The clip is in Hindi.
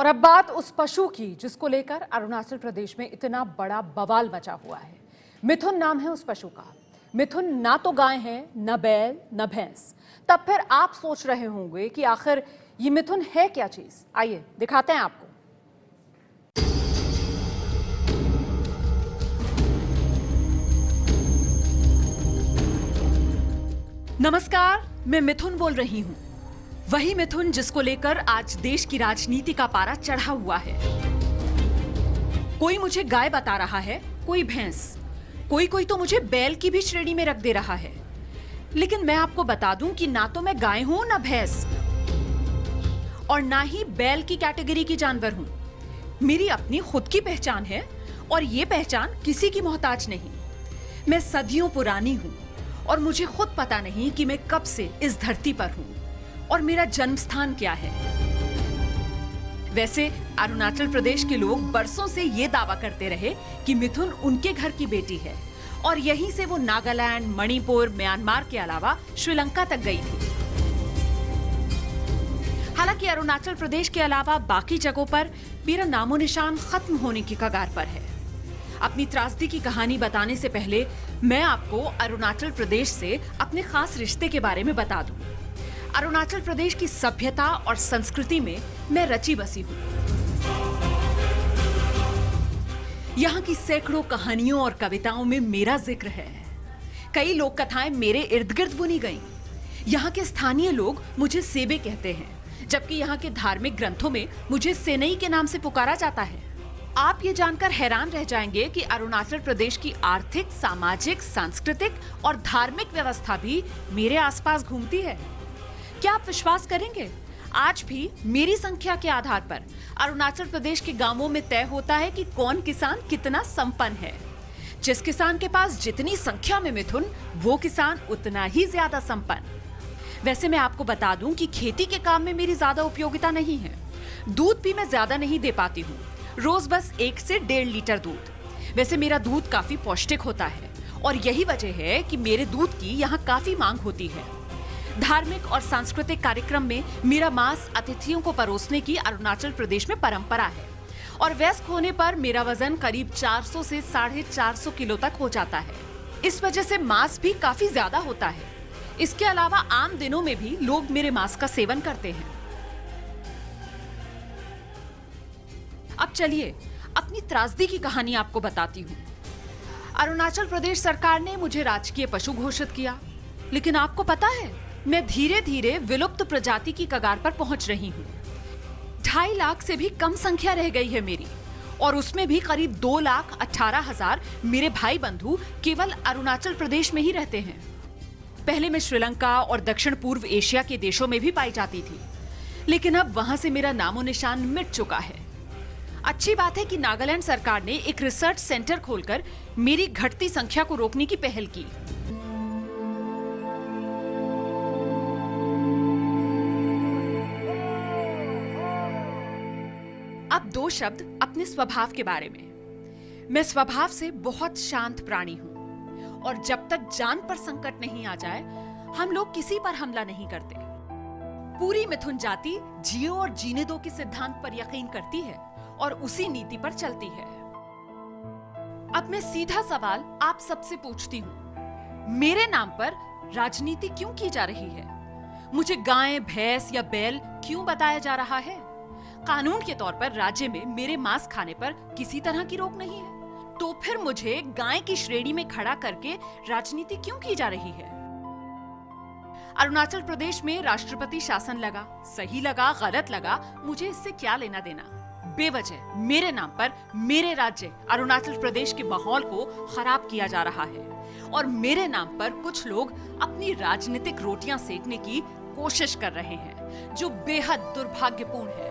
और अब बात उस पशु की जिसको लेकर अरुणाचल प्रदेश में इतना बड़ा बवाल मचा हुआ है। मिथुन नाम है उस पशु का। मिथुन ना तो गाय है, न बैल, न भैंस। तब फिर आप सोच रहे होंगे कि आखिर ये मिथुन है क्या चीज। आइए दिखाते हैं आपको। नमस्कार, मैं मिथुन बोल रही हूं। वही मिथुन जिसको लेकर आज देश की राजनीति का पारा चढ़ा हुआ है। कोई मुझे गाय बता रहा है, कोई भैंस, कोई तो मुझे बैल की भी श्रेणी में रख दे रहा है। लेकिन मैं आपको बता दूं कि ना तो मैं गाय हूं, ना भैंस, और ना ही बैल की कैटेगरी की जानवर हूं। मेरी अपनी खुद की पहचान है और ये पहचान किसी की मोहताज नहीं। मैं सदियों पुरानी हूं और मुझे खुद पता नहीं कि मैं कब से इस धरती पर हूं और मेरा जन्म स्थान क्या है। वैसे अरुणाचल प्रदेश के लोग बरसों से ये दावा करते रहे कि मिथुन उनके घर की बेटी है और यहीं से वो नागालैंड, मणिपुर, म्यांमार के अलावा श्रीलंका तक गई थी। हालांकि अरुणाचल प्रदेश के अलावा बाकी जगहों पर मेरा नामो निशान खत्म होने की कगार पर है। अपनी त्रासदी की कहानी बताने से पहले मैं आपको अरुणाचल प्रदेश से अपने खास रिश्ते के बारे में बता दूं। अरुणाचल प्रदेश की सभ्यता और संस्कृति में मैं रची बसी हूं। यहाँ की सैकड़ों कहानियों और कविताओं में मेरा जिक्र है। कई लोक कथाएं मेरे इर्द गिर्द बुनी गईं। यहाँ के स्थानीय लोग मुझे सेबे कहते हैं, जबकि यहाँ के धार्मिक ग्रंथों में मुझे सेनई के नाम से पुकारा जाता है। आप ये जानकर हैरान रह जाएंगे कि अरुणाचल प्रदेश की आर्थिक, सामाजिक, सांस्कृतिक और धार्मिक व्यवस्था भी मेरे आसपास घूमती है। क्या आप विश्वास करेंगे, आज भी मेरी संख्या के आधार पर अरुणाचल प्रदेश के गांवों में तय होता है कि कौन किसान कितना संपन्न है। जिस किसान के पास जितनी संख्या में मिथुन, वो किसान उतना ही ज्यादा संपन्न। वैसे मैं आपको बता दूं कि खेती के काम में मेरी ज्यादा उपयोगिता नहीं है। दूध भी मैं ज्यादा नहीं दे पाती हूँ, रोज बस 1 से 1.5 लीटर दूध। वैसे मेरा दूध काफी पौष्टिक होता है और यही वजह है कि मेरे दूध की यहाँ काफी मांग होती है। धार्मिक और सांस्कृतिक कार्यक्रम में मेरा मांस अतिथियों को परोसने की अरुणाचल प्रदेश में परंपरा है और वयस्क होने पर मेरा वजन करीब 400 से 450 किलो तक हो जाता है। इस वजह से मांस भी काफी ज्यादा होता है। इसके अलावा आम दिनों में भी लोग मेरे मांस का सेवन करते हैं। अब चलिए अपनी त्रासदी की कहानी आपको बताती हूँ। अरुणाचल प्रदेश सरकार ने मुझे राजकीय पशु घोषित किया, लेकिन आपको पता है मैं धीरे धीरे विलुप्त प्रजाति की कगार पर पहुंच रही हूँ। 2.5 लाख से भी कम संख्या रह गई है मेरी, और उसमें भी करीब 2,18,000 मेरे भाई बंधु केवल अरुणाचल प्रदेश में ही रहते हैं। पहले मैं श्रीलंका और दक्षिण पूर्व एशिया के देशों में भी पाई जाती थी, लेकिन अब वहां से मेरा नामो निशान मिट चुका है। अच्छी बात है कि नागालैंड सरकार ने एक रिसर्च सेंटर खोलकर मेरी घटती संख्या को रोकने की पहल की। अब 2 शब्द अपने स्वभाव के बारे में। मैं स्वभाव से बहुत शांत प्राणी हूं और जब तक जान पर संकट नहीं आ जाए, हम लोग किसी पर हमला नहीं करते। पूरी मिथुन जाति जियो और जीने दो के सिद्धांत पर यकीन करती है और उसी नीति पर चलती है। अब मैं सीधा सवाल आप सबसे पूछती हूं, मेरे नाम पर राजनीति क्यों की जा रही है? मुझे गाय, भैंस या बैल क्यों बताया जा रहा है? कानून के तौर पर राज्य में मेरे मांस खाने पर किसी तरह की रोक नहीं है, तो फिर मुझे गाय की श्रेणी में खड़ा करके राजनीति क्यों की जा रही है? अरुणाचल प्रदेश में राष्ट्रपति शासन लगा, सही लगा, गलत लगा, मुझे इससे क्या लेना देना। बेवजह मेरे नाम पर मेरे राज्य अरुणाचल प्रदेश के माहौल को खराब किया जा रहा है और मेरे नाम पर कुछ लोग अपनी राजनीतिक रोटियां सेकने की कोशिश कर रहे हैं, जो बेहद दुर्भाग्यपूर्ण है।